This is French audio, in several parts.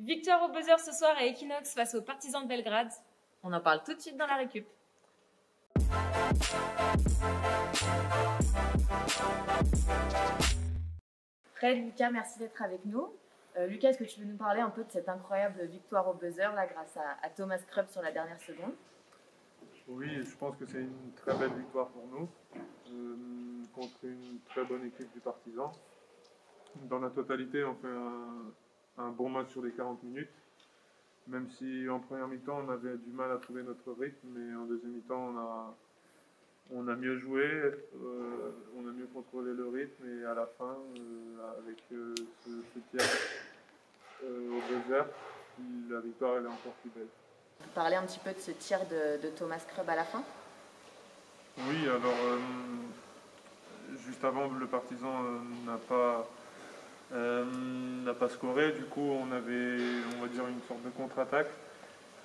Victoire au buzzer ce soir à Equinox face aux Partisans de Belgrade. On en parle tout de suite dans la récup. Fred, Lucas, merci d'être avec nous. Lucas, est-ce que tu veux nous parler un peu de cette incroyable victoire au buzzer là, grâce à Thomas Krupp sur la dernière seconde? Oui, je pense que c'est une très belle victoire pour nous contre une très bonne équipe du Partizan. Dans la totalité, on fait un bon match sur les 40 minutes. Même si en première mi-temps, on avait du mal à trouver notre rythme, mais en deuxième mi-temps, on a mieux joué, on a mieux contrôlé le rythme, et à la fin, avec ce tir au buzzer, la victoire elle est encore plus belle. Tu peux parler un petit peu de ce tir de Thomas Krupp à la fin? Oui, alors juste avant, le Partizan n'a pas scoré, du coup on avait, on va dire, une sorte de contre-attaque.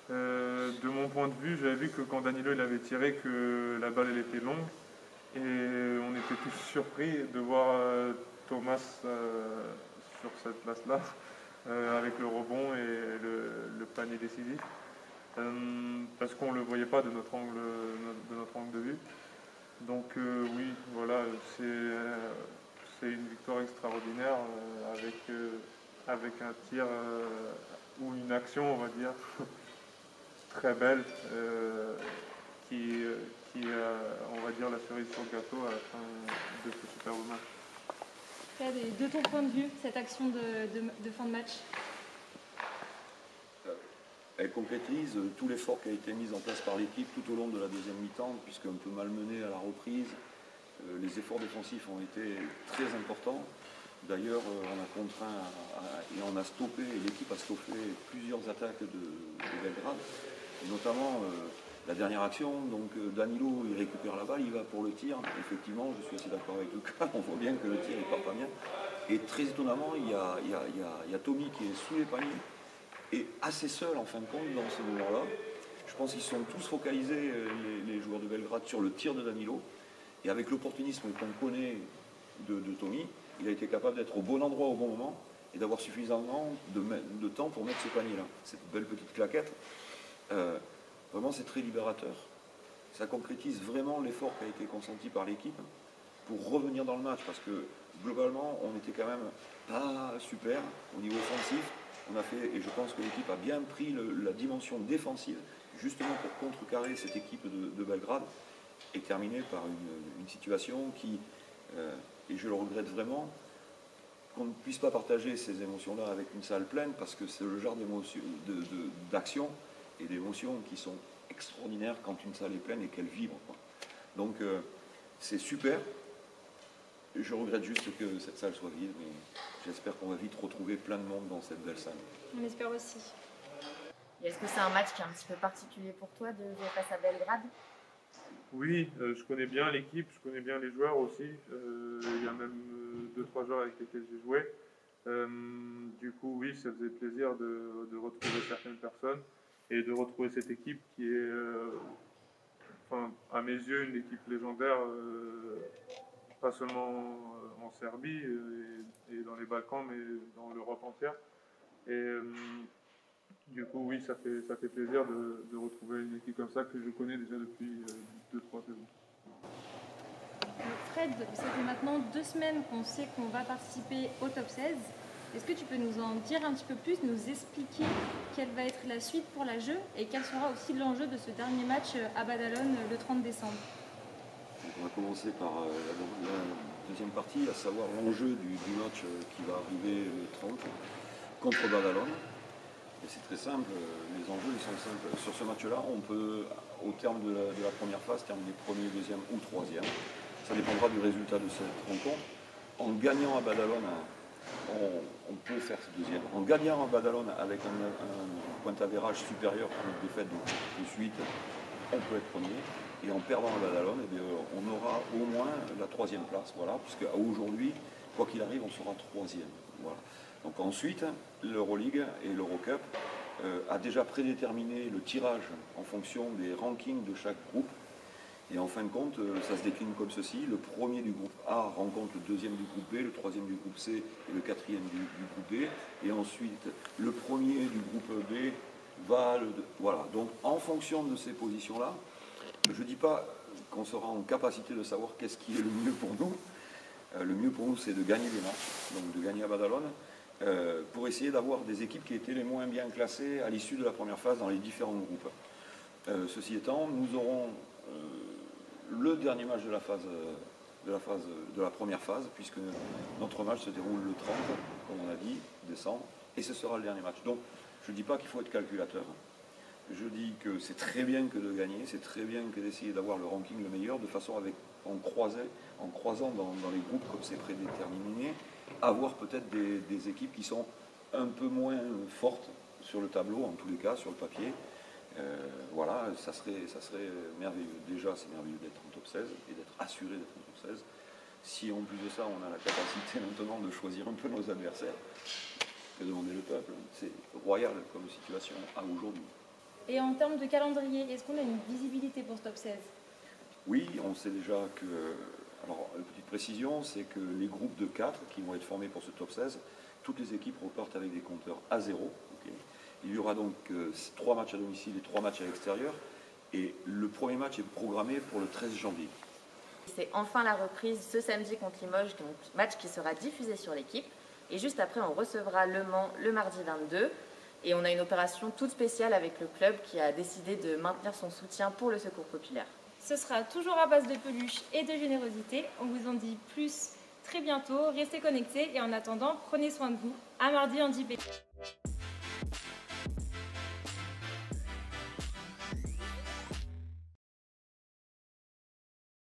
De mon point de vue, j'avais vu que quand Danilo il avait tiré, que la balle elle était longue, et on était tous surpris de voir Thomas sur cette place-là, avec le rebond et le panier décisif, parce qu'on ne le voyait pas de notre angle de vue. Donc oui, voilà, c'est une victoire extraordinaire avec un tir ou une action, on va dire, très belle, qui on va dire, la cerise sur le gâteau à la fin de ce superbe match. Fred, et de ton point de vue, cette action de fin de match? Elle concrétise tout l'effort qui a été mis en place par l'équipe tout au long de la deuxième mi-temps, puisqu'un peu malmené à la reprise, les efforts défensifs ont été très importants. D'ailleurs, on a contraint et on a stoppé, l'équipe a stoppé plusieurs attaques de Belgrade, et notamment la dernière action. Donc Danilo, il récupère la balle, il va pour le tir. Effectivement, je suis assez d'accord avec Lucas, on voit bien que le tir ne part pas bien. Et très étonnamment, il y a Tommy qui est sous les paniers, et assez seul en fin de compte dans ce moment-là. Je pense qu'ils sont tous focalisés, les joueurs de Belgrade, sur le tir de Danilo. Et avec l'opportunisme qu'on connaît de Tommy, il a été capable d'être au bon endroit au bon moment et d'avoir suffisamment de temps pour mettre ce panier-là. Cette belle petite claquette, vraiment c'est très libérateur. Ça concrétise vraiment l'effort qui a été consenti par l'équipe pour revenir dans le match, parce que globalement on était quand même pas super au niveau offensif. On a fait, et je pense que l'équipe a bien pris la dimension défensive, justement pour contrecarrer cette équipe de Belgrade, et terminer par une situation qui, et je le regrette vraiment, qu'on ne puisse pas partager ces émotions-là avec une salle pleine, parce que c'est le genre d'action et d'émotions qui sont extraordinaires quand une salle est pleine et qu'elle vibre, quoi. Donc c'est super. Je regrette juste que cette salle soit vide, mais j'espère qu'on va vite retrouver plein de monde dans cette belle salle. On espère aussi. Et est-ce que c'est un match qui est un petit peu particulier pour toi de jouer face à Belgrade? Oui, je connais bien l'équipe, je connais bien les joueurs aussi. Il y a même 2-3 joueurs avec lesquels j'ai joué. Du coup, oui, ça faisait plaisir de retrouver certaines personnes et de retrouver cette équipe qui est, enfin, à mes yeux, une équipe légendaire, pas seulement en Serbie et dans les Balkans, mais dans l'Europe entière. Et du coup, oui, ça fait plaisir de retrouver une équipe comme ça que je connais déjà depuis 2-3 saisons. Fred, ça fait maintenant 2 semaines qu'on sait qu'on va participer au top 16. Est-ce que tu peux nous en dire un petit peu plus, nous expliquer quelle va être la suite pour la jeu et quel sera aussi l'enjeu de ce dernier match à Badalone le 30 décembre? On va commencer par la deuxième partie, à savoir l'enjeu du match qui va arriver le 30 contre Badalone. Et c'est très simple, les enjeux ils sont simples. Sur ce match-là, on peut, au terme de la première phase, terminer premier, deuxième ou troisième. Ça dépendra du résultat de cette rencontre. En gagnant à Badalone, on peut faire deuxième. En gagnant à Badalone avec un point d'avérage supérieur à notre défaite de suite, on peut être premier. Et en perdant à Badalone, eh bien, on aura au moins la troisième place. Voilà, puisque aujourd'hui, quoi qu'il arrive, on sera troisième. Voilà. Donc ensuite, l'Euroleague et l'Eurocup a déjà prédéterminé le tirage en fonction des rankings de chaque groupe. Et en fin de compte, ça se décline comme ceci. Le premier du groupe A rencontre le deuxième du groupe B, le troisième du groupe C et le quatrième du groupe D. Et ensuite, le premier du groupe B va... Voilà. Donc, en fonction de ces positions-là, je ne dis pas qu'on sera en capacité de savoir qu'est-ce qui est le mieux pour nous. Le mieux pour nous, c'est de gagner des matchs, donc de gagner à Badalone, pour essayer d'avoir des équipes qui étaient les moins bien classées à l'issue de la première phase dans les différents groupes. Ceci étant, nous aurons le dernier match de la première phase, puisque notre match se déroule le 30, comme on a dit, décembre, et ce sera le dernier match. Donc, je ne dis pas qu'il faut être calculateur. Je dis que c'est très bien que de gagner, c'est très bien que d'essayer d'avoir le ranking le meilleur, de façon en croisant dans les groupes comme c'est prédéterminé, avoir peut-être des équipes qui sont un peu moins fortes sur le tableau, en tous les cas, sur le papier. Voilà, ça serait merveilleux. Déjà, c'est merveilleux d'être en top 16 et d'être assuré d'être en top 16. Si en plus de ça, on a la capacité maintenant de choisir un peu nos adversaires, que demander le peuple, c'est royal comme situation à aujourd'hui. Et en termes de calendrier, est-ce qu'on a une visibilité pour ce top 16? Oui, on sait déjà que... Alors, une petite précision, c'est que les groupes de 4 qui vont être formés pour ce top 16, toutes les équipes repartent avec des compteurs à 0. Okay. Il y aura donc 3 matchs à domicile et 3 matchs à l'extérieur. Et le premier match est programmé pour le 13 janvier. C'est enfin la reprise ce samedi contre Limoges, donc match qui sera diffusé sur l'équipe. Et juste après, on recevra Le Mans le mardi 22. Et on a une opération toute spéciale avec le club qui a décidé de maintenir son soutien pour le secours populaire. Ce sera toujours à base de peluche et de générosité. On vous en dit plus très bientôt. Restez connectés et en attendant, prenez soin de vous. À mardi en JP.